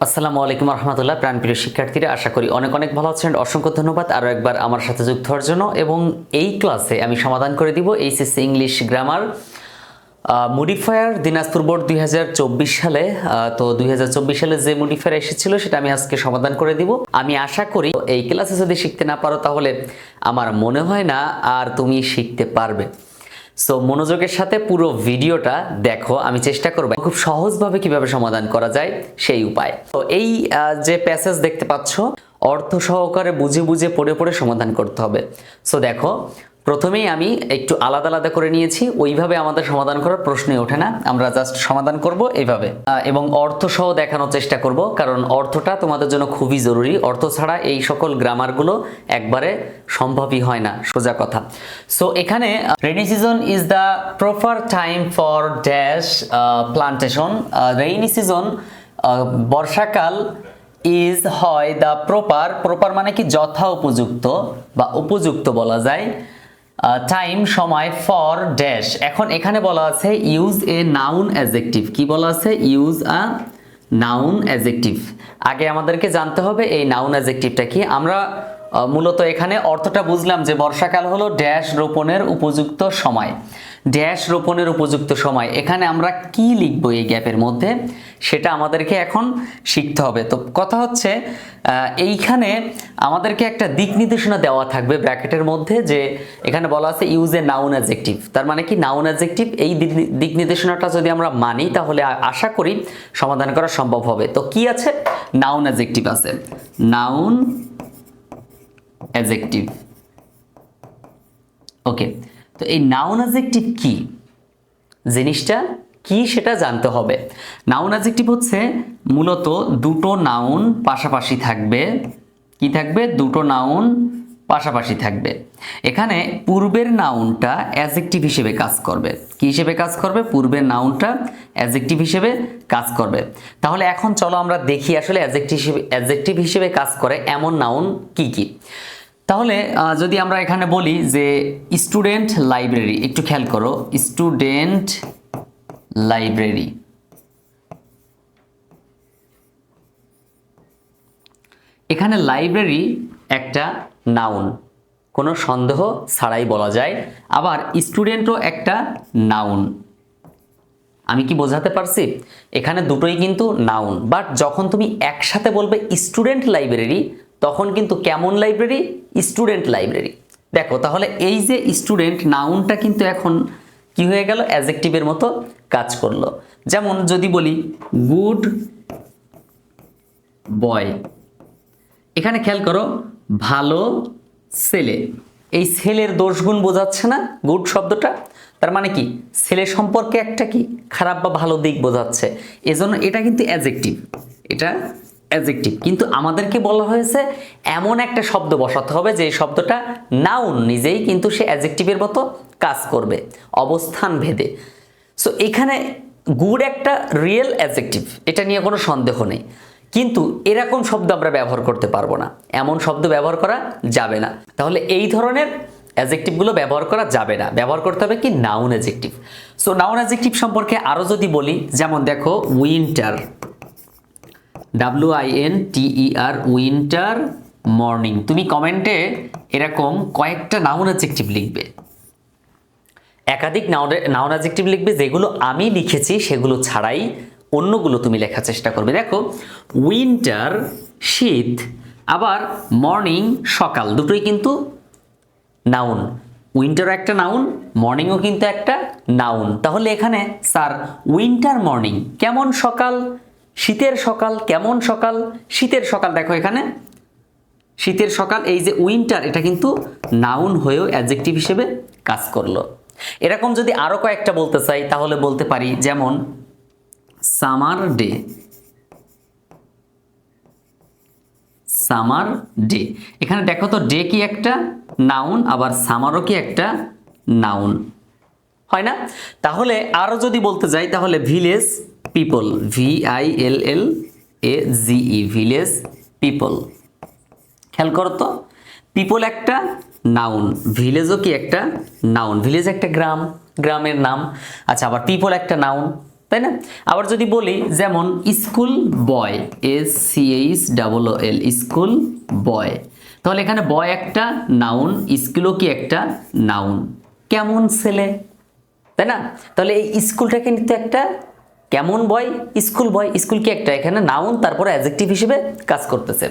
আসসালামু আলাইকুম রহমতুল্লাহ। প্রাণপ্রিয় শিক্ষার্থীরা, আশা করি অনেক অনেক ভালো আছেন। অসংখ্য ধন্যবাদ আরও একবার আমার সাথে যুক্ত হওয়ার জন্য। এবং এই ক্লাসে আমি সমাধান করে দিব HSC English grammar modifier Dinajpur board 2024 সালে। তো 2024 সালে যে মডিফায়ার এসেছিল সেটা আমি আজকে সমাধান করে দিব। আমি আশা করি এই ক্লাসে যদি শিখতে না পারো তাহলে আমার মনে হয় না আর তুমি শিখতে পারবে। সো মনোযোগের সাথে পুরো ভিডিওটা দেখো, আমি চেষ্টা করব খুব সহজভাবে কিভাবে সমাধান করা যায় সেই উপায়। তো এই যে প্যাসেজ দেখতে পাচ্ছ, অর্থ সহকারে বুঝে বুঝে পড়ে পড়ে সমাধান করতে হবে। সো দেখো, প্রথমেই আমি একটু আলাদা আলাদা করে নিয়েছি, ওইভাবে আমাদের সমাধান করার প্রশ্নই ওঠে না। আমরা জাস্ট সমাধান করব এইভাবে এবং অর্থ সহ দেখানোর চেষ্টা করব, কারণ অর্থটা তোমাদের জন্য খুবই জরুরি। অর্থ ছাড়া এই সকল গ্রামারগুলো একবারে সম্ভবই হয় না, সোজা কথা। সো এখানে rainy season is the proper time for dash plantation. Rainy season বর্ষাকাল ইজ হয় দ্য প্রপার মানে কি যথা উপযুক্ত বা উপযুক্ত বলা যায়। টাইম সময় ফর ড্যাশ। এখন এখানে বলা আছে ইউজ এ নাউন অ্যাডজেক্টিভ। কি বলা আছে? Use a noun adjective. আগে আমাদেরকে জানতে হবে এই নাউন অ্যাডজেক্টিভটা কি। আমরা মূলত এখানে অর্থটা বুঝলাম যে বর্ষাকাল হলো ড্যাশ রোপণের উপযুক্ত সময়। ড্যাশ রোপণের উপযুক্ত সময়, এখানে আমরা কি লিখবো এই গ্যাপের মধ্যে সেটা আমাদেরকে এখন শিখতে হবে। তো কথা হচ্ছে এইখানে আমাদেরকে একটা দিক নির্দেশনা দেওয়া থাকবে ব্র্যাকেটের মধ্যে, যে এখানে বলা আছে ইউজ এ নাউন অ্যাডজেক্টিভ। তার মানে কি নাউন অ্যাডজেক্টিভ, এই দিক নির্দেশনাটা যদি আমরা মানি তাহলে আশা করি সমাধান করা সম্ভব হবে। তো কি আছে? নাউন অ্যাডজেক্টিভ আছে, নাউন অ্যাডজেক্টিভ। ওকে, তো এই নাউন অ্যাডজেক্টিভ কি জিনিসটা কি সেটা জানতে হবে। নাউন অ্যাডজেক্টিভ হচ্ছে মূলত দুটো নাউন পাশাপাশি থাকবে। কি থাকবে? দুটো নাউন পাশাপাশি থাকবে। এখানে পূর্বের নাউনটা অ্যাডজেক্টিভ হিসেবে কাজ করবে। কি হিসেবে কাজ করবে? পূর্বের নাউনটা অ্যাডজেক্টিভ হিসেবে কাজ করবে। তাহলে এখন চলো আমরা দেখি আসলে অ্যাডজেক্টিভ হিসেবে কাজ করে এমন নাউন কি কি। তাহলে যদি আমরা এখানে বলি যে স্টুডেন্ট লাইব্রেরি, একটু খেয়াল করো, স্টুডেন্ট লাইব্রেরি। এখানে লাইব্রেরি একটা নাউন, কোনো সন্দেহ ছাড়াই বলা যায়। আবার স্টুডেন্টও একটা নাউন। আমি কি বোঝাতে পারছি? এখানে দুটোই কিন্তু নাউন, বাট যখন তুমি একসাথে বলবে স্টুডেন্ট লাইব্রেরি তখন কিন্তু কেমন লাইব্রেরি? Student library. দেখো তাহলে এই যে স্টুডেন্ট নাউনটা কিন্তু এখন কি হয়ে গেল? অ্যাডজেক্টিভের মতো কাজ করলো। যেমন যদি বলি গুড বয়, এখানে খেয়াল করো ভালো ছেলে। এই ছেলের দোষগুণ বোঝাচ্ছে না গুড শব্দটা? তার মানে কি ছেলে সম্পর্কে একটা কি খারাপ বা ভালো দিক বোঝাচ্ছে, এজন্য এটা কিন্তু অ্যাডজেক্টিভ। এটা অ্যাডজেক্টিভ, কিন্তু আমাদেরকে বলা হয়েছে এমন একটা শব্দ বসাতে হবে যে শব্দটা নাউন নিজেই কিন্তু সে অ্যাডজেক্টিভের মতো কাজ করবে অবস্থান ভেদে। সো এখানে গুড একটা রিয়েল অ্যাডজেক্টিভ, এটা নিয়ে কোনো সন্দেহ নেই, কিন্তু এরকম শব্দ আমরা ব্যবহার করতে পারবো না, এমন শব্দ ব্যবহার করা যাবে না। তাহলে এই ধরনের অ্যাডজেক্টিভগুলো ব্যবহার করা যাবে না, ব্যবহার করতে হবে কি noun adjective. So noun adjective সম্পর্কে আরও যদি বলি, যেমন দেখো উইন্টার, WINTER, উইন্টার মর্নিং। তুমি কমেন্টে এরকম কয়েকটা নাউন অ্যাডজেক্টিভ লিখবে, একাধিক নাউন অ্যাডজেক্টিভ লিখবে, যেগুলো আমি লিখেছি সেগুলো ছাড়াই অন্যগুলো তুমি লেখার চেষ্টা করবে। দেখো উইন্টার শীত, আবার মর্নিং সকাল, দুটোই কিন্তু নাউন। উইন্টারও একটা নাউন, মর্নিংও কিন্তু একটা নাউন। তাহলে এখানে স্যার উইন্টার মর্নিং কেমন সকাল? শীতের সকাল কেমন সকাল? শীতের সকাল। দেখো এখানে শীতের সকাল, এই যে উইন্টার এটা কিন্তু নাউন হয়েও অ্যাডজেক্টিভ হিসেবে কাজ করলো। এরকম যদি আরো কয়েকটা বলতে চাই তাহলে বলতে পারি, যেমন সামার ডে, সামার ডে। এখানে দেখো তো ডে কি একটা নাউন, আবার সামারও কি একটা নাউন, হয় না? তাহলে আরো যদি বলতে যাই তাহলে village people, VILLAGE, village people. খেয়াল করো তো, পিপল একটা নাউন, ভিলেজও কি একটা নাউন। ভিলেজ একটা গ্রাম, গ্রামের নাম। আচ্ছা, আবার পিপল একটা নাউন, তাই না? আবার যদি বলি যেমন স্কুল বয়, SCHOOL, স্কুল বয়, তাহলে এখানে বয় একটা নাউন, স্কুলও কি একটা নাউন, কেমন ছেলে, তাই না? তাহলে এই স্কুলটা কিন্তু একটা কেমন বয়, স্কুল বয়, স্কুল কি একটা এখানে নাউন, তারপরে অ্যাডজেক্টিভ হিসেবে কাজ করতেছে।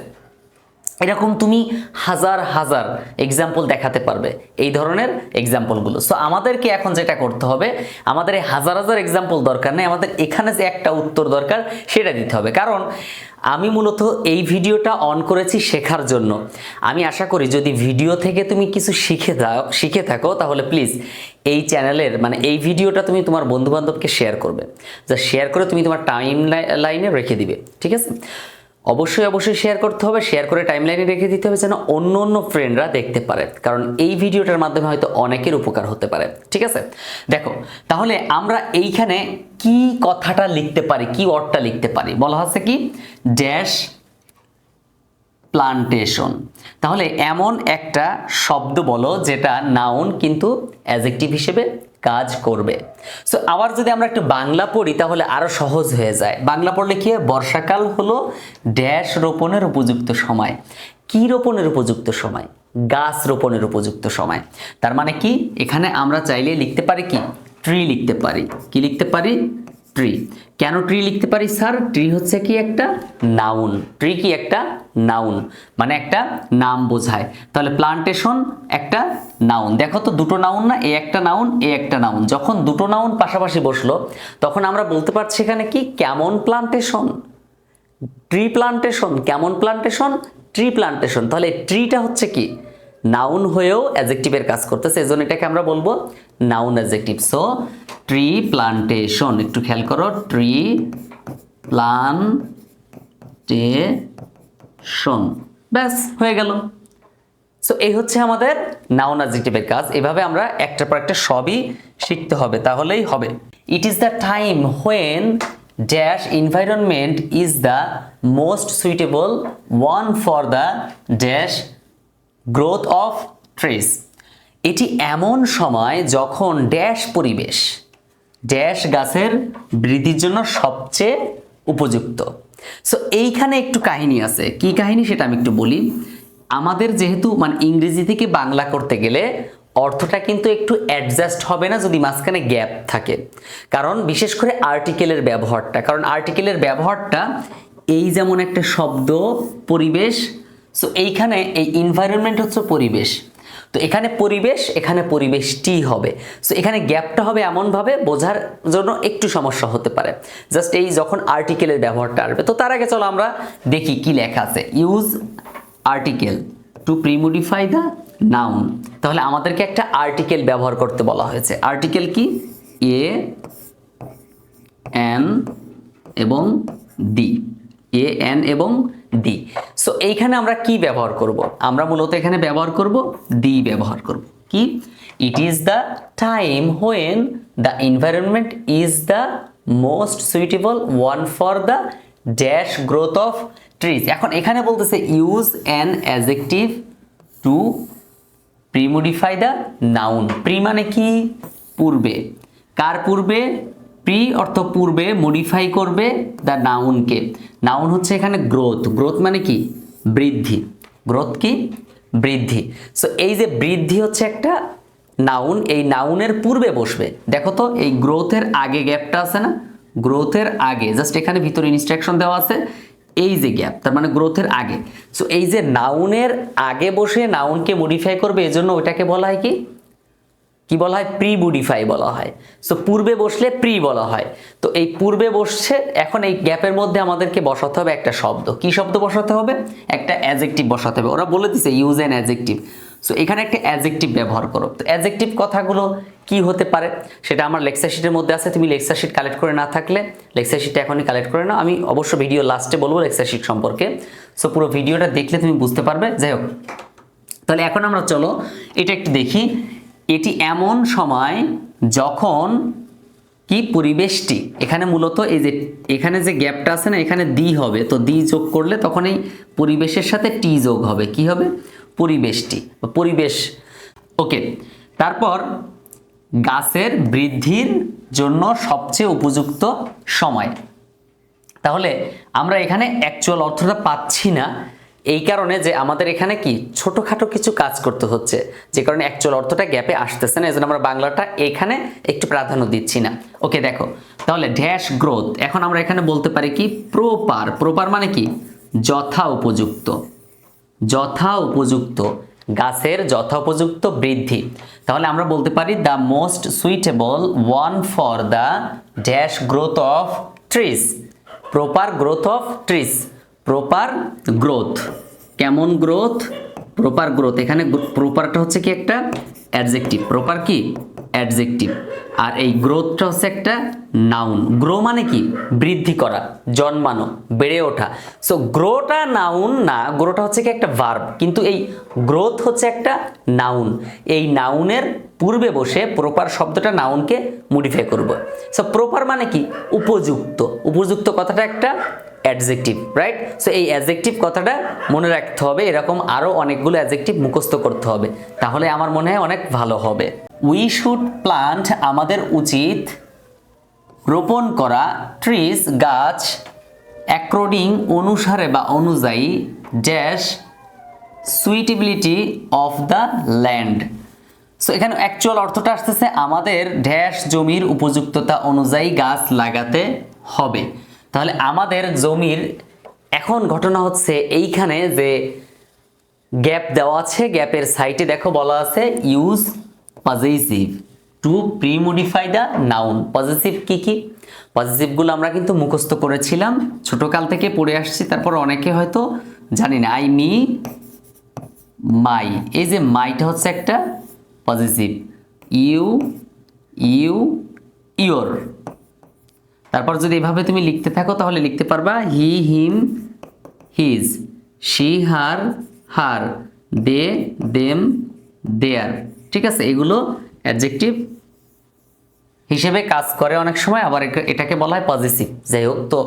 এরকম তুমি হাজার হাজার এক্সাম্পল দেখাতে পারবে এই ধরনের এক্সাম্পলগুলো। সো আমাদেরকে এখন যেটা করতে হবে, আমাদের এই হাজার হাজার এক্সাম্পল দরকার নেই, আমাদের এখানে যে একটা উত্তর দরকার সেটা দিতে হবে। কারণ আমি মূলত এই ভিডিওটা অন করেছি শেখার জন্য। আমি আশা করি যদি ভিডিও থেকে তুমি কিছু শিখে থাকো তাহলে প্লিজ এই চ্যানেলের মানে এই ভিডিওটা তুমি তোমার বন্ধুবান্ধবকে শেয়ার করবে, যা শেয়ার করে তুমি তোমার টাইম লাইনে রেখে দিবে, ঠিক আছে? অবশ্যই অবশ্যই শেয়ার করতে হবে, শেয়ার করে টাইমলাইনে রেখে দিতে হবে যেন অন্য অন্য ফ্রেন্ডরা দেখতে পারে, কারণ এই ভিডিওটার মাধ্যমে হয়তো অনেকের উপকার হতে পারে, ঠিক আছে? দেখো তাহলে আমরা এইখানে কি কথাটা লিখতে পারি, কি ওয়ার্ডটা লিখতে পারি, বলা হচ্ছে কি ড্যাশ প্লান্টেশন। তাহলে এমন একটা শব্দ বলো যেটা নাউন কিন্তু অ্যাডজেক্টিভ হিসেবে কাজ করবে। সো আবার যদি আমরা একটু বাংলা পড়ি তাহলে আরো সহজ হয়ে যায়। বাংলা পড়লে কি হয়, বর্ষাকাল হলো ড্যাশ রোপণের উপযুক্ত সময়। কি রোপণের উপযুক্ত সময়? গাছ রোপণের উপযুক্ত সময়। তার মানে কি এখানে আমরা চাইলে লিখতে পারি কি ট্রি লিখতে পারি। কি লিখতে পারি? ট্রি। কেন ট্রি লিখতে পারি স্যার? ট্রি হচ্ছে কি একটা নাউন। ট্রি কি একটা নাউন, মানে একটা নাম বোঝায়। তাহলে প্লান্টেশন একটা নাউন। দেখো তো দুটো নাউন না, এ একটা নাউন, এ একটা নাউন। যখন দুটো নাউন পাশাপাশি বসলো তখন আমরা বলতে পারছি এখানে কি কেমন প্লান্টেশন, ট্রি প্লান্টেশন। কেমন প্লান্টেশন? Tree plantation. তাহলে ট্রিটা হচ্ছে কি নাউন হয়েও অ্যাডজেক্টিভের কাজ করতেছে, এজন্য এটাকে আমরা বলবো noun adjective. So tree plantation, একটু খেয়াল করো, ট্রি প্লান্টেশন, ব্যাস হয়ে গেল। সো এই হচ্ছে আমাদের নাউন অ্যাডজেক্টিভের কাজ। এভাবে আমরা একটার পর একটা সবই শিখতে হবে, তাহলেই হবে। ইট is the time when dash environment is the most suitable one for the dash growth of trees. এটি এমন সময় যখন ড্যাশ পরিবেশ ড্যাশ গাছের বৃদ্ধির জন্য সবচেয়ে উপযুক্ত। সো এইখানে একটু কাহিনী আছে। কি কাহিনী সেটা আমি একটু বলি। আমাদের যেহেতু মানে ইংরেজি থেকে বাংলা করতে গেলে অর্থটা কিন্তু একটু অ্যাডজাস্ট হবে না যদি মাঝখানে গ্যাপ থাকে, কারণ বিশেষ করে আর্টিকেলের ব্যবহারটা, কারণ আর্টিকেলের ব্যবহারটা এই যেমন একটা শব্দ পরিবেশ। সো এইখানে এই এনভায়রনমেন্ট হচ্ছে পরিবেশ, তো এখানে পরিবেশ, এখানে পরিবেশটি হবে। সো এখানে গ্যাপটা হবে এমনভাবে বোঝার জন্য একটু সমস্যা হতে পারে, জাস্ট এই যখন আর্টিকেলের ব্যবহারটা আসবে। তো তার আগে চলো আমরা দেখি কি লেখা আছে। Use article to premodify the noun. তাহলে আমাদেরকে একটা আর্টিকেল ব্যবহার করতে বলা হয়েছে। আর্টিকেল কি? এ এন এবং ডি, এ এন এবং ডি। সো এইখানে আমরা কি ব্যবহার করব? আমরা মূলত এখানে ব্যবহার করব ডি ব্যবহার করব। কি? It is the time when the environment is the most suitable one for the dash growth of trees. এখন এখানে বলতেছে use an adjective to premodify the noun. Pre মানে কি? পূর্বে। কার পূর্বে? প্রি অর্থ পূর্বে, মডিফাই করবে দ্য নাউনকে। নাউন হচ্ছে এখানে গ্রোথ। গ্রোথ মানে কি? বৃদ্ধি। গ্রোথ কি? বৃদ্ধি। সো এই যে বৃদ্ধি হচ্ছে একটা নাউন, এই নাউনের পূর্বে বসবে। দেখো তো এই গ্রোথের আগে গ্যাপটা আছে না, গ্রোথের আগে, জাস্ট এখানে ভিতরে ইনস্ট্রাকশন দেওয়া আছে, এই যে গ্যাপ তার মানে গ্রোথের আগে। সো এই যে নাউনের আগে বসে নাউনকে মডিফাই করবে, এজন্য ওইটাকে বলা হয় কি? কি বলা হয়? প্রি মডিফাই বলা হয়। সো পূর্বে বসলে প্রি বলা হয়। তো এই পূর্বে বসছে, এখন এই গ্যাপের মধ্যে আমাদেরকে বসাতে হবে একটা শব্দ। কি শব্দ বসাতে হবে? একটা অ্যাডজেক্টিভ বসাতে হবে। ওরা বলে দিছে ইউজ অ্যান অ্যাডজেক্টিভ। সো এখানে একটা অ্যাডজেক্টিভ ব্যবহার করো। তো অ্যাডজেক্টিভ কথাগুলো কি হতে পারে সেটা আমার লেকচার শিটের মধ্যে আছে। তুমি লেকচার শিট কালেক্ট করে না থাকলে লেকচার শিটটা এখনই কালেক্ট করে নাও। আমি অবশ্য ভিডিও লাস্টে বলবো লেকচার শিট সম্পর্কে। সো পুরো ভিডিওটা দেখলে তুমি বুঝতে পারবে। যাই হোক, তাহলে এখন আমরা চলো এটা একটু দেখি। এটি এমন সময় যখন কি পরিবেশটি, এখানে মূলত এই যে এখানে যে গ্যাপটা আছে না, এখানে দি হবে, তো দি যোগ করলে তখন এই পরিবেশের সাথে টি যোগ হবে। কি হবে? পরিবেশটি, পরিবেশ। ওকে, তারপর গাছের বৃদ্ধির জন্য সবচেয়ে উপযুক্ত সময়। তাহলে আমরা এখানে অ্যাকচুয়াল অর্থটা পাচ্ছি না, এই কারণে যে আমাদের এখানে কি ছোটখাটো কিছু কাজ করতে হচ্ছে, যে কারণে অ্যাকচুয়াল অর্থটা গ্যাপে আসতেছে না, এজন্য আমরা বাংলাটা এখানে একটু প্রাধান্য দিচ্ছি না। ওকে, দেখো তাহলে ড্যাশ গ্রোথ, এখন আমরা এখানে বলতে পারি কি প্রপার, প্রপার মানে কি যথা উপযুক্ত, যথা উপযুক্ত, গাছের যথা উপযুক্ত বৃদ্ধি। তাহলে আমরা বলতে পারি the most suitable one for the dash growth of trees, proper growth of trees, proper growth, কেমন গ্রোথ, প্রপার গ্রোথ। এখানে প্রপারটা হচ্ছে কি একটা অ্যাডজেক্টিভ, প্রপার কি অ্যাডজেক্টিভ, আর এই গ্রোথটা হচ্ছে একটা নাউন। গ্রো মানে কি বৃদ্ধি করা, জন্মানো, বেড়ে ওঠা। সো গ্রোটা নাউন না, গ্রোটা হচ্ছে কি একটা ভার্ব, কিন্তু এই গ্রোথ হচ্ছে একটা নাউন। এই নাউনের পূর্বে বসে প্রপার শব্দটা নাউনকে মডিফাই করব। সো প্রপার মানে কি উপযুক্ত, উপযুক্ত কথাটা একটা অ্যাডজেক্টিভ, রাইট? সো এই অ্যাডজেক্টিভ কথাটা মনে রাখতে হবে, এরকম আরও অনেকগুলো অ্যাডজেক্টিভ মুখস্থ করতে হবে, তাহলে আমার মনে হয় অনেক ভালো হবে। উই শুড প্লান্ট, আমাদের উচিত রোপণ করা, ট্রিজ গাছ, অ্যাকর্ডিং অনুসারে বা অনুযায়ী, dash suitability of the land. So এখানে অ্যাকচুয়াল অর্থটা আসতেছে আমাদের ড্যাশ জমির উপযুক্ততা অনুযায়ী গাছ লাগাতে হবে। তাহলে আমাদের জমির, এখন ঘটনা হচ্ছে এইখানে যে গ্যাপ দেওয়া আছে, গ্যাপের সাইটে দেখো বলা আছে use possessive to premodify the noun. Possessive কি কি? পজেসিভগুলো আমরা কিন্তু মুখস্থ করেছিলাম, ছোটকাল থেকে পড়ে আসছি, তারপর অনেকে হয়তো জানি না। আই, মি, মাই, এই যে মাইটা হচ্ছে একটা পজেসিভ, ইউ, ইউ, ইয়োর। তারপর যদি এভাবে তুমি লিখতে থাকো তাহলে লিখতে পারবা he, him, his, she, her, her, they, them, their. ঠিক আছে, এগুলো অ্যাডজেক্টিভ হিসেবে কাজ করে অনেক সময়, আবার এটাকে বলা হয় পজেসিভ। যাই হোক, তো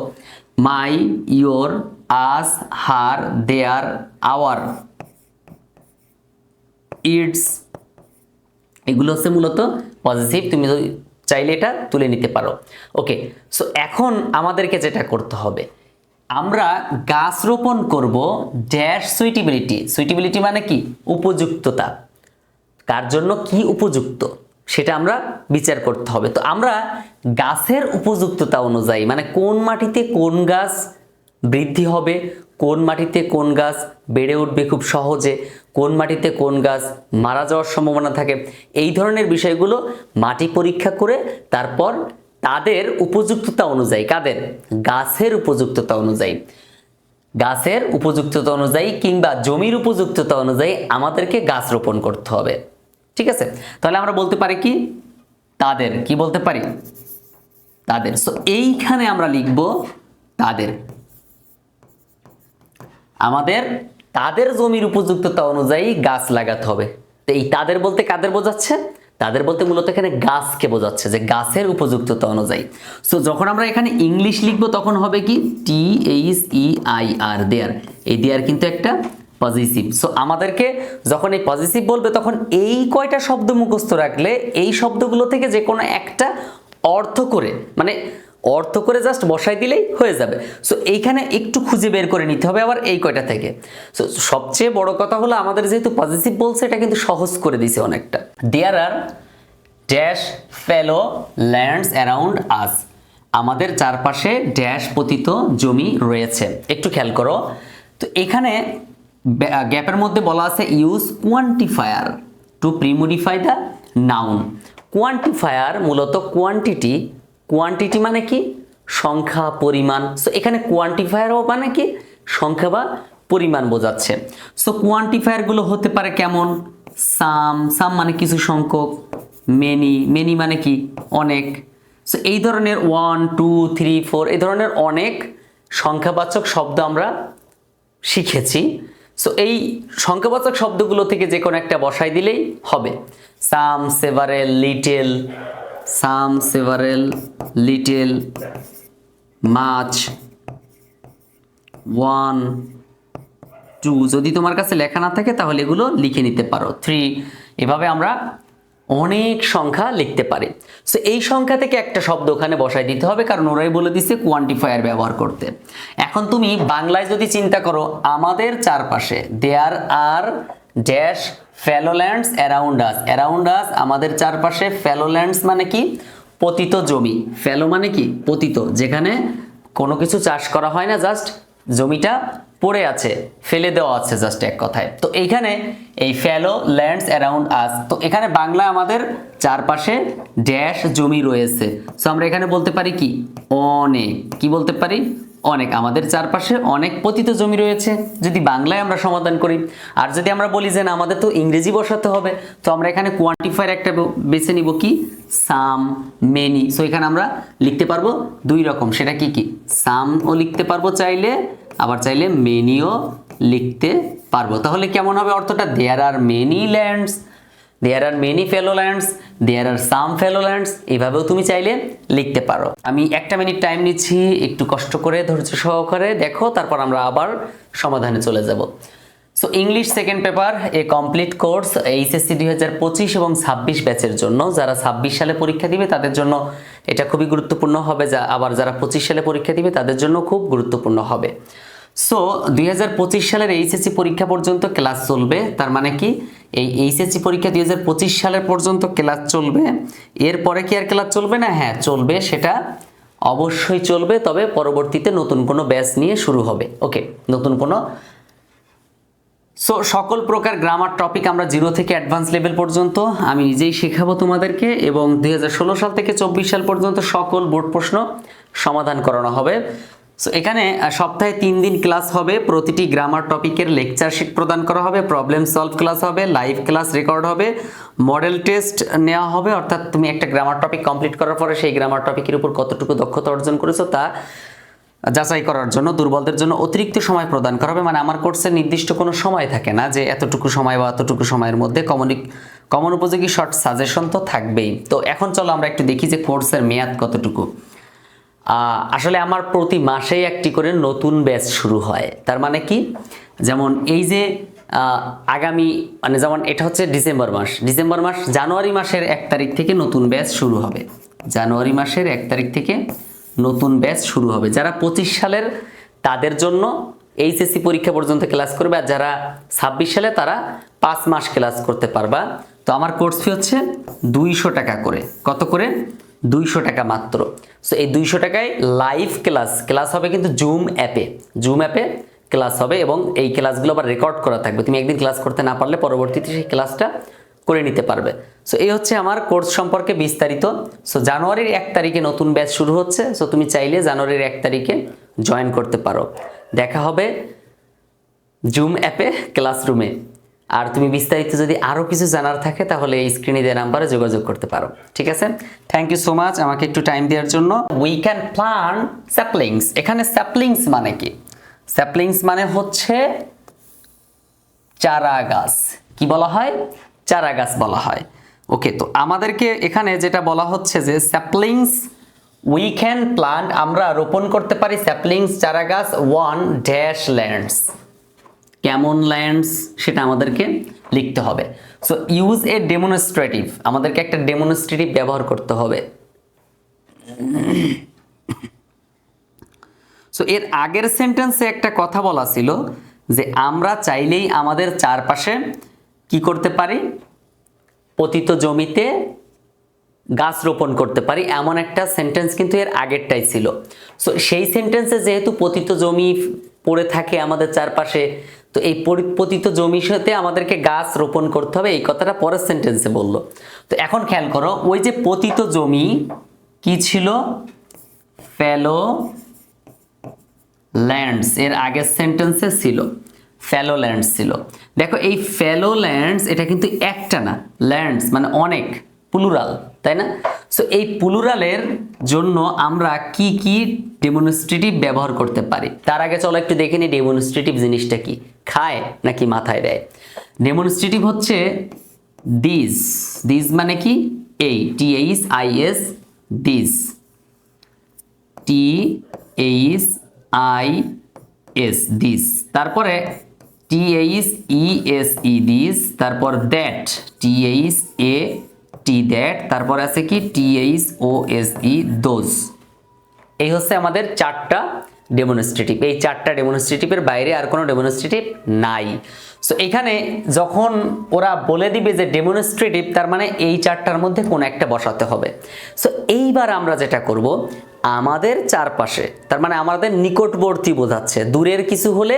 my, your, us, her, their, our, its, এগুলো হচ্ছে মূলত পজিটিভ। তুমি চাইলে এটা তুলে নিতে পারো। ওকে, সো এখন আমাদেরকে যেটা করতে হবে, আমরা গাছ রোপণ করব ড্যাশ সুইটেবিলিটি। সুইটেবিলিটি মানে কি উপযুক্ততা, কার জন্য কি উপযুক্ত সেটা আমরা বিচার করতে হবে। তো আমরা গাছের উপযুক্ততা অনুযায়ী, মানে কোন মাটিতে কোন গাছ বৃদ্ধি হবে, কোন মাটিতে কোন গাছ বেড়ে উঠবে খুব সহজে, কোন মাটিতে কোন গাছ মারা যাওয়ার সম্ভাবনা থাকে, এই ধরনের বিষয়গুলো মাটি পরীক্ষা করে তারপর তাদের উপযুক্ততা অনুযায়ী, কাদের গাছের উপযুক্ততা অনুযায়ী, গাছের উপযুক্ততা অনুযায়ী কিংবা জমির উপযুক্ততা অনুযায়ী আমাদেরকে গাছ রোপণ করতে হবে। ঠিক আছে, তাহলে আমরা বলতে পারি কি তাদের, কি বলতে পারি তাদের। সো এইখানে আমরা লিখব তাদের, আমাদের তাদের জমির উপযুক্ততা অনুযায়ী গাছ লাগাতে হবে। তো এই তাদের বলতে কাদের বোঝাচ্ছে? তাদের বলতে মূলত এখানে গাছকে বোঝাচ্ছে, যে গাছের উপযুক্ততা অনুযায়ী। সো যখন আমরা এখানে ইংলিশ লিখবো তখন হবে কি THEIR, দেয়ার। এই দেয়ার কিন্তু একটা পজিটিভ। সো আমাদেরকে যখন এই পজিটিভ বলবে তখন এই কয়টা শব্দ মুখস্থ রাখলে এই শব্দগুলো থেকে যে কোনো একটা অর্থ করে, মানে অর্থ করে জাস্ট বসাই দিলেই হয়ে যাবে। সো এইখানে একটু খুঁজে বের করে নিতে হবে আবার এই কয়টা থেকে। সো সবচেয়ে বড় কথা হলো আমাদের যেহেতু পজিটিভ বলছে, এটা কিন্তু সহজ করে দিছে অনেকটা। দেয়ার are dash fellow lands around us, আমাদের চারপাশে ড্যাশ পতিত জমি রয়েছে। একটু খেয়াল করো, তো এখানে গ্যাপের মধ্যে বলা আছে use quantifier to premodify the noun. Quantifier মূলত কোয়ান্টিটি, কোয়ান্টিটি মানে কি সংখ্যা, পরিমাণ। সো এখানে কোয়ান্টিফায়ারও মানে কি সংখ্যা বা পরিমাণ বোঝাচ্ছে। সো কোয়ান্টিফায়ারগুলো হতে পারে কেমন, সাম, সাম মানে কিছু সংখ্যক, মেনি, মেনি মানে কি অনেক। সো এই ধরনের 1, 2, 3, 4 এই ধরনের অনেক সংখ্যাবাচক শব্দ আমরা শিখেছি। সো এই সংখ্যাবাচক শব্দগুলো থেকে যে কোনো একটা বসাই দিলেই হবে। সাম, সেভারেল, লিটেল, সাম, সেভারেল, লিটেল, মাছ, 1, 2, যদি তোমার কাছে লেখা না থাকে তাহলে এগুলো লিখে নিতে পারো, 3, এভাবে আমরা অনেক সংখ্যা লিখতে পারি। সো এই সংখ্যা থেকে একটা শব্দ ওখানে বসাই দিতে হবে, কারণ ওরাই বলে দিচ্ছে কোয়ান্টিফায়ার ব্যবহার করতে। এখন তুমি বাংলায় যদি চিন্তা করো, আমাদের চারপাশে there are dash fallow lands around us. Around us আমাদের চারপাশে, ফ্যালোল্যান্ডস মানে কি? পতিত জমি। ফ্যালো মানে কি? পতিত, যেখানে কোনো কিছু চাষ করা হয় না, জাস্ট জমিটা পড়ে আছে, ফেলে দেওয়া আছে, জাস্ট এক কথায়। তো এইখানে এই ফ্যালো ল্যান্ডস অ্যারাউন্ড আস, তো এখানে বাংলা আমাদের চারপাশে ড্যাশ জমি রয়েছে। সো আমরা এখানে বলতে পারি কি? অনেক। কি বলতে পারি? অনেক। আমাদের চারপাশে অনেক পতিত জমি রয়েছে, যদি বাংলায় আমরা সমাধান করি। আর যদি আমরা বলি যে না, আমাদের তো ইংরেজি বসাতে হবে, তো আমরা এখানে কোয়ান্টিফায়ার একটা বেছে নিব, কি? সাম, মেনি। সো এখানে আমরা লিখতে পারবো দুই রকম, সেটা কি কি? সামও লিখতে পারবো চাইলে, আবার চাইলে মেনিও লিখতে পারবো। তাহলে কেমন হবে অর্থটা? There are many lands, there are many fallow lands, there are some fallow lands, এইভাবেও তুমি চাইলে লিখতে পারো। আমি 1 মিনিট টাইম নিচ্ছি, একটু কষ্ট করে ধৈর্য সহকারে দেখো, তারপর আমরা আবার সমাধানে চলে যাব। সো ইংলিশ সেকেন্ড পেপার এ কমপ্লিট কোর্স এইচএসসি 2025 এবং 26 ব্যাচের জন্য, যারা 26 সালে পরীক্ষা দিবে তাদের জন্য এটা খুবই গুরুত্বপূর্ণ হবে, আবার যারা 25 সালে পরীক্ষা দিবে তাদের জন্য খুব গুরুত্বপূর্ণ হবে। সো 2025 সালের এইচএসসি পরীক্ষা পর্যন্ত ক্লাস চলবে। তার মানে কি? এই এইচএসসি পরীক্ষা 2025 সালের পর্যন্ত ক্লাস চলবে। এরপরে কি আর ক্লাস চলবে না? হ্যাঁ চলবে, সেটা অবশ্যই চলবে, তবে পরবর্তীতে নতুন কোনো ব্যাচ নিয়ে শুরু হবে। ওকে, নতুন কোনো। সো সকল প্রকার গ্রামার টপিক আমরা 0 থেকে অ্যাডভান্স লেভেল পর্যন্ত আমি নিজেই শেখাবো তোমাদেরকে, এবং 2016 সাল থেকে 24 সাল পর্যন্ত সকল বোর্ড প্রশ্ন সমাধান করানো হবে। সো এখানে সপ্তাহে 3 দিন ক্লাস হবে, প্রতিটি গ্রামার টপিকের লেকচার শিট প্রদান করা হবে, প্রবলেম সলভ ক্লাস হবে, লাইভ ক্লাস রেকর্ড হবে, মডেল টেস্ট নেওয়া হবে, অর্থাৎ তুমি একটা গ্রামার টপিক কমপ্লিট করার পরে সেই গ্রামার টপিকের উপর কতটুকু দক্ষতা অর্জন করেছো তা যাচাই করার জন্য দুর্বলদের জন্য অতিরিক্ত সময় প্রদান করা হবে। মানে আমার কোর্সের নির্দিষ্ট কোনো সময় থাকে না যে এতটুকু সময় বা এতটুকু সময়ের মধ্যে কমন উপযোগী শর্ট সাজেশন তো থাকবেই। তো এখন চলো আমরা একটু দেখি যে কোর্সের মেয়াদ কতটুকু। আসলে আমার প্রতি মাসেই একটি করে নতুন ব্যাচ শুরু হয়। তার মানে কি? যেমন এই যে আগামী, মানে যেমন এটা হচ্ছে ডিসেম্বর মাস, জানুয়ারি মাসের 1 তারিখ থেকে নতুন ব্যাচ শুরু হবে। জানুয়ারি মাসের 1 তারিখ থেকে নতুন ব্যাচ শুরু হবে। যারা 25 সালের তাদের জন্য এইচএসসি পরীক্ষা পর্যন্ত ক্লাস করবে, আর যারা 26 সালে তারা 5 মাস ক্লাস করতে পারবা। তো আমার কোর্স ফি হচ্ছে 200 টাকা করে। কত করে? 200 টাকা মাত্র। সো এই 200 টাকায় লাইভ ক্লাস হবে, কিন্তু জুম অ্যাপে ক্লাস হবে, এবং এই ক্লাসগুলো আবার রেকর্ড করা থাকবে। তুমি একদিন ক্লাস করতে না পারলে পরবর্তীতে সেই ক্লাসটা করে নিতে পারবে। সো এই হচ্ছে আমার কোর্স সম্পর্কে বিস্তারিত। সো জানুয়ারির 1 তারিখে নতুন ব্যাচ শুরু হচ্ছে। সো তুমি চাইলে জানুয়ারির 1 তারিখে জয়েন করতে পারো। দেখা হবে জুম অ্যাপে, ক্লাসরুমে। আর তুমি বিস্তারিত যদি আরও কিছু জানার থাকে তাহলে এই স্ক্রিনে দেওয়া নাম্বারে যোগাযোগ করতে পারো। ঠিক আছে, থ্যাংক ইউ সো মাচ আমাকে একটু টাইম দেওয়ার জন্য। We can plant saplings. এখানে স্যাপলিংস মানে কি? স্যাপলিংস মানে হচ্ছে চারা গাছ। কি বলা হয়? চারা গাছ বলা হয়। ওকে, তো আমাদেরকে এখানে যেটা বলা হচ্ছে যে স্যাপলিংস উই ক্যান প্লান্ট, আমরা রোপণ করতে পারি স্যাপলিংস চারা গাছ 1 ড্যাশ ল্যান্ডস। কেমন ল্যান্ডস সেটা আমাদেরকে লিখতে হবে। সো ইউজ এ ডেমনস্ট্রেটিভ, আমাদেরকে একটা ডেমনস্ট্রেটিভ ব্যবহার করতে হবে। সো এর আগের সেন্টেন্সে একটা কথা বলা ছিল যে আমরা চাইলেই আমাদের চারপাশে কি করতে পারি? পতিত জমিতে গাছ রোপণ করতে পারি, এমন একটা সেন্টেন্স কিন্তু এর আগেরটাই ছিল। সো সেই সেন্টেন্সে যেহেতু পতিত জমি পড়ে থাকে আমাদের চারপাশে, তো এই পতিত জমির সাথে আমাদেরকে গাছ রোপণ করতে হবে, এই কথাটা পরের সেন্টেন্সে বললো। তো এখন খেয়াল করো, ওই যে পতিত জমি কি ছিল? ফ্যালো ল্যান্ডস এর আগের সেন্টেন্সে ছিল, ফ্যালো ল্যান্ডস ছিল। দেখো এই ফ্যালো ল্যান্ডস এটা কিন্তু একটা না, ল্যান্ডস মানে অনেক, প্লুরাল, তাই না? সো এই প্লুরালের জন্য আমরা কি কি ডেমনস্ট্রেটিভ ব্যবহার করতে পারি তার আগে চলো একটু দেখে নিই ডেমনস্ট্রেটিভ জিনিসটা কি, খায় নাকি মাথায় দেয়। ডেমনস্ট্রেটিভ হচ্ছে দিস, দিস মানে কি? এই THIS, দিস, THIS, দিস, তারপরে THESE, দিস, তারপর দ্যাট, THAT, টি দ্যাট, তারপরে আছে কি THOSE দোজ। এই হচ্ছে আমাদের 4টা ডেমনস্ট্রেটিভ। এই 4টা ডেমনস্ট্রেটিভের বাইরে আর কোনো ডেমনস্ট্রেটিভ নাই। সো এখানে যখন ওরা বলে দিবে যে ডেমনস্ট্রেটিভ, তার মানে এই 4টার মধ্যে কোনো একটা বসাতে হবে। সো এইবার আমরা যেটা করব, আমাদের চারপাশে, তার মানে আমাদের নিকটবর্তী বোঝাচ্ছে, দূরের কিছু হলে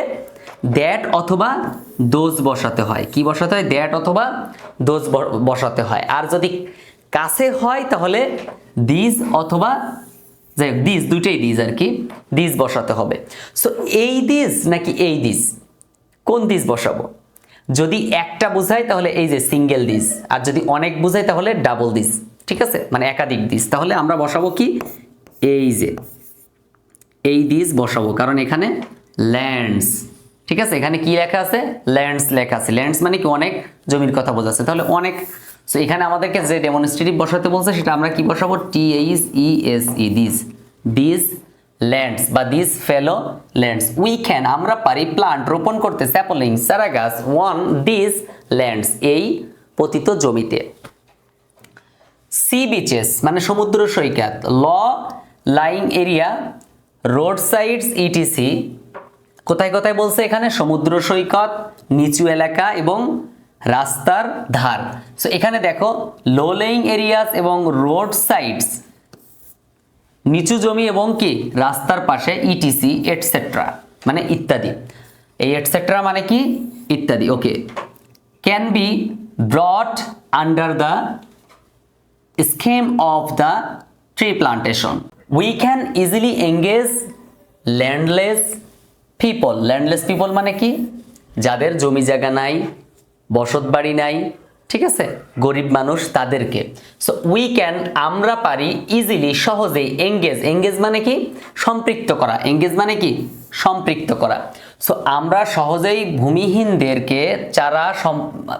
দ্যাট অথবা দোজ বসাতে হয়। কি বসাতে হয়? দ্যাট অথবা দোজ বসাতে হয়। আর যদি কাছে হয় তাহলে দিস অথবা যাই হোক দিস, দুইটাই দিস আর কি, দিস বসাতে হবে। সো এই দিস নাকি এই দিস, কোন দিস বসাবো? যদি একটা বোঝায় তাহলে এই যে সিঙ্গেল দিস, আর যদি অনেক বোঝায় তাহলে ডাবল দিস। ঠিক আছে, মানে একাধিক দিস। তাহলে আমরা বসাবো কি, এই যে এই দিস বসাবো, কারণ এখানে ল্যান্ডস। ঠিক আছে, এখানে কি লেখা আছে? ল্যান্ডস লেখা আছে। ল্যান্ডস মানে কি? অনেক জমির কথা বোঝাচ্ছে, তাহলে অনেক। সো এখানে আমাদেরকে যে ডেমনস্ট্রেটিভ বসাতে বলছে সেটা আমরা কি বসাবো? THESE দিস, দিস ল্যান্ডস বা this fellow lands. We can, আমরা পারি, প্লান্ট রোপণ করতে, স্যাপলিং চারা গাছ, ওয়ান দিস ল্যান্ডস এই পতিত জমিতে। সি বিচেস মানে সমুদ্র সৈকত, low lying area, road sides etc. কোথায় কোথায় বলছে এখানে? সমুদ্র সৈকত, নিচু এলাকা এবং রাস্তার ধার। সো এখানে দেখো লো লেইং এরিয়াস এবং রোড সাইডস, নিচু জমি এবং কি রাস্তার পাশে, ইটিসি এটসেট্রা মানে ইত্যাদি। এই এটসেট্রা মানে কি? ইত্যাদি। Okay, can be brought under the scheme of the tree plantation. We can easily engage landless people. Landless people মানে কি? যাদের জমি জায়গা নাই, বসত বাড়ি নাই, ঠিক আছে, গরিব মানুষ, তাদেরকে। সো উই ক্যান, আমরা পারি, ইজিলি সহজেই, এঙ্গেজ, এঙ্গেজ মানে কি? সম্পৃক্ত করা। এঙ্গেজ মানে কি? সম্পৃক্ত করা। সো আমরা সহজেই ভূমিহীনদেরকে চারা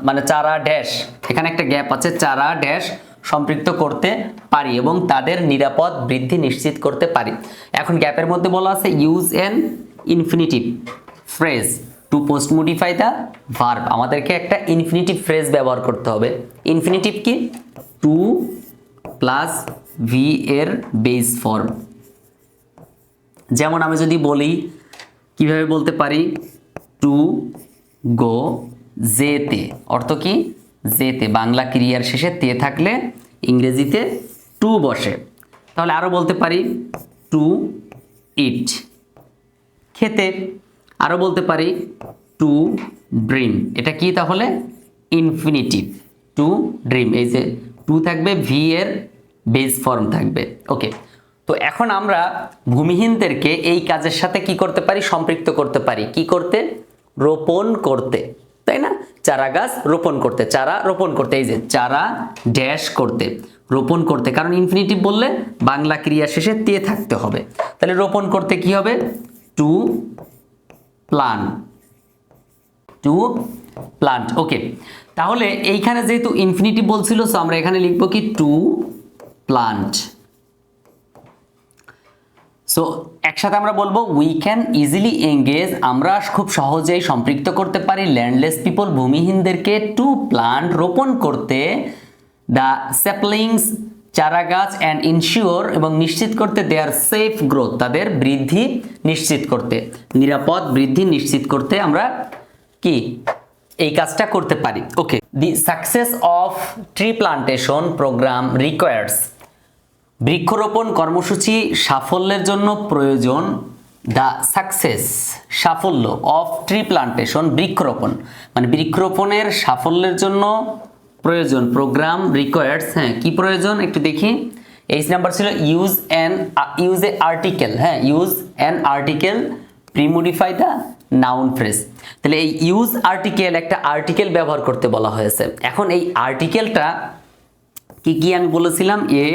মানে চারা ড্যাশ, এখানে একটা গ্যাপ আছে, চারা ড্যাশ সম্পৃক্ত করতে পারি এবং তাদের নিরাপদ বৃদ্ধি নিশ্চিত করতে পারি। এখন গ্যাপের মধ্যে বলা আছে use an infinitive phrase to post modify the verb. আমাদেরকে একটা ইনফিনিটিভ ফ্রেজ ব্যবহার করতে হবে। ইনফিনিটিভ কি? টু প্লাস ভি এর বেস ফর্ম। যেমন আমি যদি বলি, কিভাবে বলতে পারি? টু গো যেতে, অর্থ কি? যেতে। বাংলা ক্রিয়ার শেষে তে থাকলে ইংরেজিতে টু বসে। তাহলে আরো বলতে পারি টু ইট, খেতে। আরো বলতে পারি টু ড্রিম। এটা কি তাহলে? ইনফিনিটিভ। টু ড্রিম, এই যে টু থাকবে, ভি এর বেস ফর্ম থাকবে। ওকে, তো এখন আমরা ভূমিহীনদেরকে এই কাজের সাথে কি করতে পারি? সম্পৃক্ত করতে পারি। কি করতে? রোপণ করতে, তাই না? চারা গাছ রোপণ করতে, চারা রোপণ করতে, এই যে চারা ড্যাশ করতে, রোপণ করতে, কারণ ইনফিনিটিভ বললে বাংলা ক্রিয়া শেষে তে থাকতে হবে। তাহলে রোপণ করতে কি হবে? To plant, to plant. Okay, তাহলে এইখানে যেহেতু ইনফিনিটিভ বলছিল, সো আমরা এখানে লিখবো কি? To plant. সো একসাথে আমরা বলবো উই ক্যান ইজিলি এঙ্গেজ, আমরা খুব সহজেই সম্পৃক্ত করতে পারি, ল্যান্ডলেস পিপল ভূমিহীনদেরকে, টু প্লান্ট রোপণ করতে, দ্য স্যাপলিংস চারা গাছ, অ্যান্ড ইনশিওর এবং নিশ্চিত করতে, দেয়ার সেফ গ্রোথ তাদের বৃদ্ধি নিশ্চিত করতে, নিরাপদ বৃদ্ধি নিশ্চিত করতে আমরা কি এই কাজটা করতে পারি। Okay, the success of tree plantation programme requires, বৃক্ষরোপণ কর্মসূচি সাফল্যের জন্য প্রয়োজন, দ্য সাকসেস সাফল্য অফ ট্রি প্লান্টেশন বৃক্ষরোপণ মানে বৃক্ষরোপণের সাফল্যের জন্য প্রয়োজন, প্রোগ্রাম রিকোয়ার্স। হ্যাঁ, কি প্রয়োজন একটু দেখি। এইচ নাম্বার ছিল ইউজ এ আর্টিকেল। হ্যাঁ, use an article premodify the noun phrase. তাহলে এই ইউজ আর্টিকেল, একটা আর্টিকেল ব্যবহার করতে বলা হয়েছে। এখন এই আর্টিকেলটা কি কি আমি বলেছিলাম? এ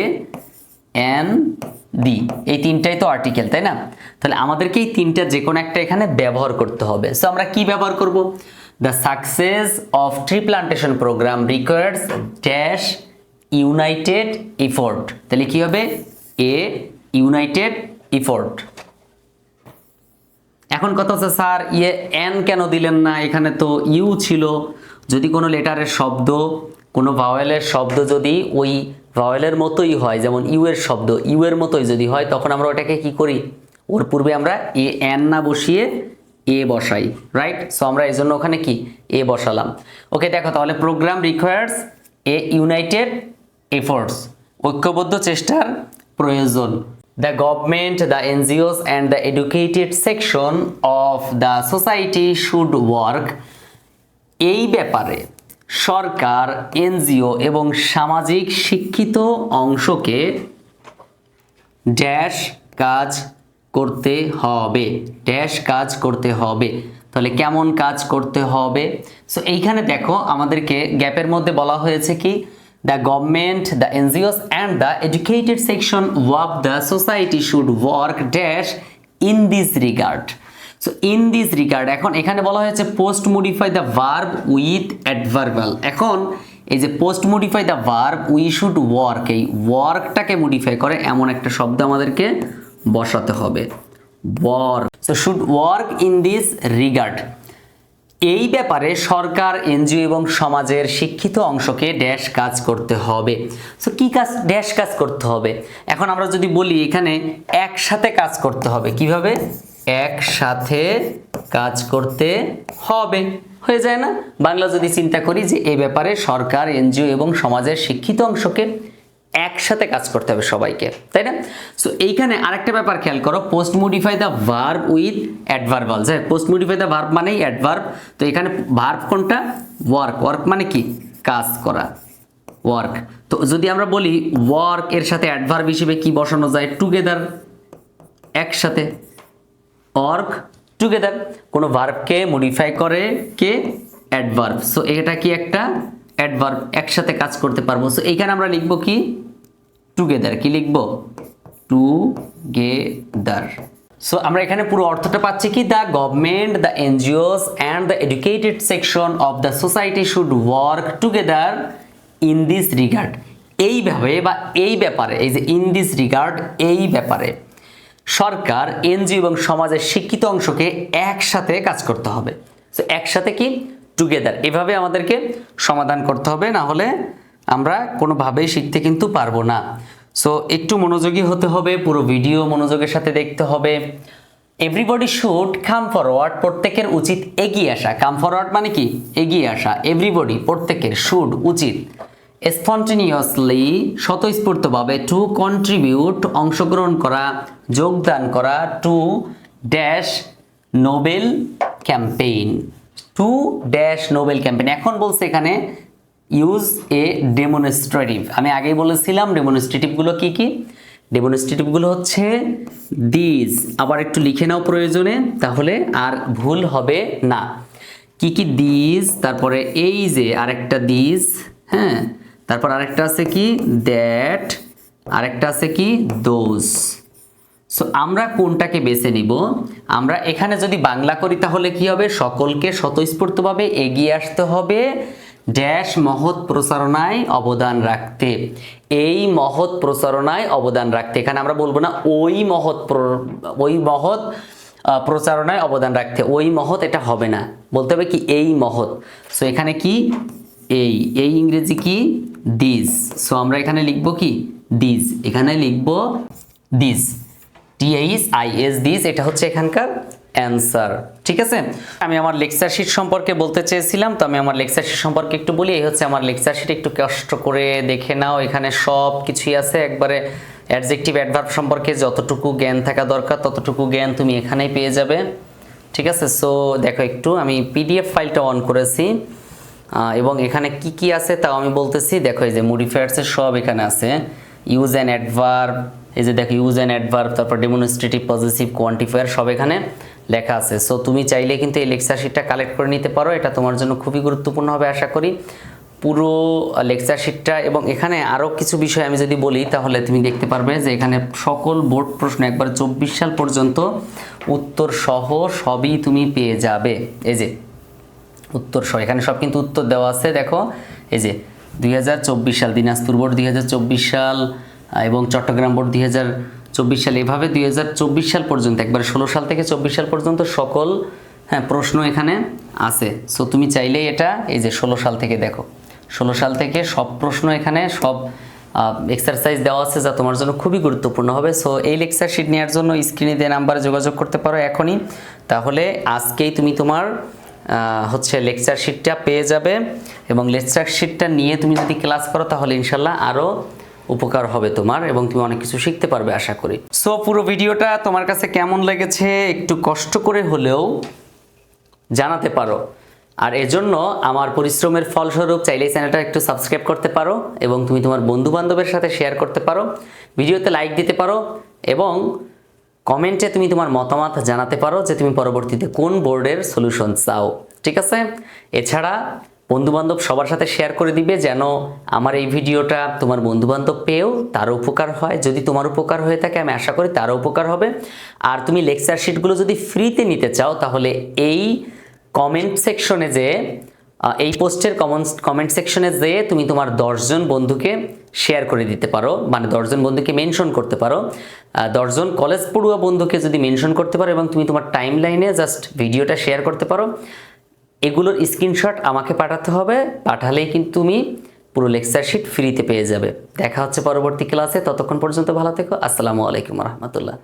এন ডি, এই তিনটাই তো আর্টিকেল, তাই না? তাহলে আমাদেরকে এই তিনটা যে কোনো একটা এখানে ব্যবহার করতে হবে। সো আমরা কি ব্যবহার করব? The success of tree plantation programme requires dash united effort. তাহলে কি হবে? A united effort. এখন কথা হচ্ছে, স্যার এন কেন দিলেন না? এখানে তো ইউ ছিল। যদি কোনো লেটারের শব্দ কোনো ভাওয়েলের শব্দ যদি ওই ভাওয়েলের মতোই হয়, যেমন ইউ এর শব্দ ইউ এর মতোই যদি হয়, তখন আমরা ওটাকে কি করি, ওর পূর্বে আমরা এ এন না বসিয়ে এ বসাই, রাইট? সো আমরা এই জন্য ওখানে কি এ বসালাম। ওকে, দেখো তাহলে programme requires a united efforts, ঐক্যবদ্ধ চেষ্টার প্রয়োজন। The government, the NGOs and the educated section of the society should work, এই ব্যাপারে সরকার, এনজিও এবং সামাজিক শিক্ষিত অংশকে ড্যাশ কাজ করতে হবে, ড্যাশ কাজ করতে হবে। তাহলে কেমন কাজ করতে হবে? সো এইখানে দেখো আমাদেরকে গ্যাপের মধ্যে বলা হয়েছে কি, the government, the NGOs and the educated section of the society should work dash in this regard. So in this regard, এখন এখানে বলা হয়েছে post modify the verb with adverbial. এখন এই যে post modify the verb we should work, এই ওয়ার্কটাকে modify করে এমন একটা শব্দ আমাদেরকে বসাতে হবে, work. So should work in this regard, এই ব্যাপারে সরকার, এনজিও এবং সমাজের শিক্ষিত অংশকে ড্যাশ কাজ করতে হবে। সো কি কাজ, ড্যাশ কাজ করতে হবে। এখন আমরা যদি বলি এখানে একসাথে কাজ করতে হবে, কিভাবে? একসাথে কাজ করতে হবে, হয়ে যায় না? বাংলা যদি চিন্তা করি যে এই ব্যাপারে সরকার, এনজিও এবং সমাজের শিক্ষিত অংশকে একসাথে কাজ করতে হবে সবাইকে, তাই না? সো এইখানে আরেকটা ব্যাপার খেয়াল করো, post modify the verb with adverbial. যে পোস্ট মডিফাই দ্য ভার্ব মানেই অ্যাডভার্ব, তো এখানে ভার্ব কোনটা? ওয়ার্ক। ওয়ার্ক মানে কি? কাজ করা, ওয়ার্ক। তো যদি আমরা বলি ওয়ার্ক এর সাথে অ্যাডভার্ব হিসেবে কি বসানো যায়? টুগেদার, একসাথে, ওয়ার্ক টুগেদার। কোনো ভার্বকে মডিফাই করে কে? অ্যাডভার্ব। সো এটা কি একটা অ্যাডভার্ব, একসাথে কাজ করতে পারবো। সো এইখানে আমরা লিখব কি? টুগেদার। কি লিখব? টুগেদার। সো আমরা এখানে পুরো অর্থটা পাচ্ছি কি, the government, the NGOs and the educated section of the society should work together in this regard. এইভাবে বা এই ব্যাপারে, এই যে ইন দিস রিগার্ড, এই ব্যাপারে সরকার, এনজিও এবং সমাজের শিক্ষিত অংশকে একসাথে কাজ করতে হবে। সো একসাথে কি? টুগেদার। এভাবে আমাদেরকে সমাধান করতে হবে, না হলে আমরা কোনোভাবেই শিখতে কিন্তু পারবো না। সো একটু মনোযোগী হতে হবে, পুরো ভিডিও মনোযোগের সাথে দেখতে হবে। এভরিবডি শুড কাম ফরওয়ার্ড, প্রত্যেকের উচিত এগিয়ে আসা। কাম ফরওয়ার্ড মানে কি? এগিয়ে আসা। এভরিবডি প্রত্যেকের, শুড উচিত, স্পন্টেনিয়াসলি স্বতঃস্ফূর্তভাবে, টু কন্ট্রিবিউট অংশগ্রহণ করা, যোগদান করা, to dash noble campaign, to dash noble campaign. এখন বলছে এখানে ইউজ এ ডেমনস্ট্রেটিভ। আমি আগেই বলেছিলাম ডেমনস্ট্রেটিভগুলো কি কি? ডেমনস্ট্রেটিভগুলো হচ্ছে দিস। আবার একটু লিখে নাও প্রয়োজনে, তাহলে আর ভুল হবে না। কি কি? দিস, তারপরে এই যে আরেকটা দিস, হ্যাঁ, তারপর আরেকটা আছে কি? দ্যাট, আরেকটা আছে কি? দোজ। সো আমরা কোনটাকে বেছে নিব? আমরা এখানে যদি বাংলা করি তাহলে কি হবে? সকলকে স্বতঃস্ফূর্তভাবে এগিয়ে আসতে হবে ড্যাশ মহৎ প্রচারণায় অবদান রাখতে। এই মহৎ প্রচারণায় অবদান রাখতে, এখানে আমরা বলবো না ওই মহৎ প্রচারণায় অবদান রাখতে, ওই মহৎ এটা হবে না, বলতে হবে কি? এই মহৎ। সো এখানে কি? এই ইংরেজি কি? দিস। সো আমরা এখানে লিখবো কি? দিস। এখানে লিখবো দিস, THIS, দিস। এটা হচ্ছে এখানকার অ্যান্সার, ঠিক আছে? আমি আমার লেকচার শিট সম্পর্কে বলতে চেয়েছিলাম, তো আমি আমার লেকচার শিট সম্পর্কে একটু বলি। এই হচ্ছে আমার লেকচার শিট, একটু কষ্ট করে দেখে নাও। এখানে সব কিছুই আছে, একবারে অ্যাডজেক্টিভ, অ্যাডভার্ব সম্পর্কে যতটুকু জ্ঞান থাকা দরকার ততটুকু জ্ঞান তুমি এখানেই পেয়ে যাবে, ঠিক আছে? সো দেখো, একটু আমি PDF ফাইলটা অন করেছি এবং এখানে কি কি আছে তাও আমি বলতেছি। দেখো, এই যে মডিফায়ার্সের সব এখানে আছে, ইউজ অ্যান্ড অ্যাডভার্ব, এই যে দেখো ইউজ অ্যান্ড অ্যাডভার্ব, তারপর ডেমনস্ট্রেটিভ, পজিটিভ, কোয়ান্টিফায়ার সব এখানে লেখা আছে। সো তুমি চাইলে কিন্তু এই লেকচার শিটটা কালেক্ট করে নিতে পারো, এটা তোমার জন্য খুবই গুরুত্বপূর্ণ হবে আশা করি, পুরো লেকচার শিটটা। এবং এখানে আরও কিছু বিষয় আমি যদি বলি তাহলে তুমি দেখতে পারবে যে এখানে সকল বোর্ড প্রশ্ন একবার 24 সাল পর্যন্ত উত্তর সহ সবই তুমি পেয়ে যাবে। এই যে উত্তর সহ এখানে সব কিন্তু উত্তর দেওয়া আছে। দেখো এই যে 2024 সাল, দিনাজপুর বোর্ড 2024 সাল এবং চট্টগ্রাম বোর্ড 2024 সাল, এভাবে 2024 সাল পর্যন্ত, একবার 16 সাল থেকে 24 সাল পর্যন্ত সকল প্রশ্ন এখানে আছে। সো তুমি চাইলেই এটা এই যে 16 সাল থেকে দেখো 2016 সাল থেকে সব প্রশ্ন এখানে সব এক্সারসাইজ দেওয়া আছে, যা তোমার জন্য খুবই গুরুত্বপূর্ণ হবে। সো এই লেকচার শিট নেওয়ার জন্য স্ক্রিনে দেওয়া নাম্বারে যোগাযোগ করতে পারো এখনই। তাহলে আজকেই তুমি তোমার লেকচার শিটটা পেয়ে যাবে, এবং লেকচার শিটটা নিয়ে তুমি যদি ক্লাস করো তাহলে ইনশাল্লাহ আরও উপকার হবে তোমার, এবং তুমি অনেক কিছু শিখতে পারবে আশা করি। সো পুরো ভিডিওটা তোমার কাছে কেমন লেগেছে একটু কষ্ট করে হলেও জানাতে পারো। আর এজন্য আমার পরিশ্রমের ফলস্বরূপ চাইলে চ্যানেলটা একটু সাবস্ক্রাইব করতে পারো, এবং তুমি তোমার বন্ধু বান্ধবের সাথে শেয়ার করতে পারো, ভিডিওতে লাইক দিতে পারো, এবং কমেন্টে তুমি তোমার মতামত জানাতে পারো যে তুমি পরবর্তীতে কোন বোর্ডের সলিউশন চাও, ঠিক আছে? এছাড়া বন্ধুবান্ধব সবার সাথে শেয়ার করে দিবে, যেন আমার এই ভিডিওটা তোমার বন্ধুবান্ধব পেয়েও তারও উপকার হয়। যদি তোমার উপকার হয়ে থাকে আমি আশা করি তারও উপকার হবে। আর তুমি লেকচার শিটগুলো যদি ফ্রিতে নিতে চাও তাহলে এই কমেন্ট সেকশনে যে এই পোস্টের কমেন্ট সেকশনে যেয়ে তুমি তোমার 10 জন বন্ধুকে শেয়ার করে দিতে পারো, মানে 10 জন বন্ধুকে মেনশন করতে পারো, 10 জন কলেজ পড়ুয়া বন্ধুকে যদি মেনশন করতে পারো, এবং তুমি তোমার টাইম লাইনে জাস্ট ভিডিওটা শেয়ার করতে পারো। এগুলোর স্ক্রিনশট আমাকে পাঠাতে হবে, পাঠালেই কিন্তু তুমি পুরো লেকচার শিট ফ্রিতে পেয়ে যাবে। দেখা হচ্ছে পরবর্তী ক্লাসে, ততক্ষণ পর্যন্ত ভালো থেকো। আসসালামু আলাইকুম রহমতুল্লাহ।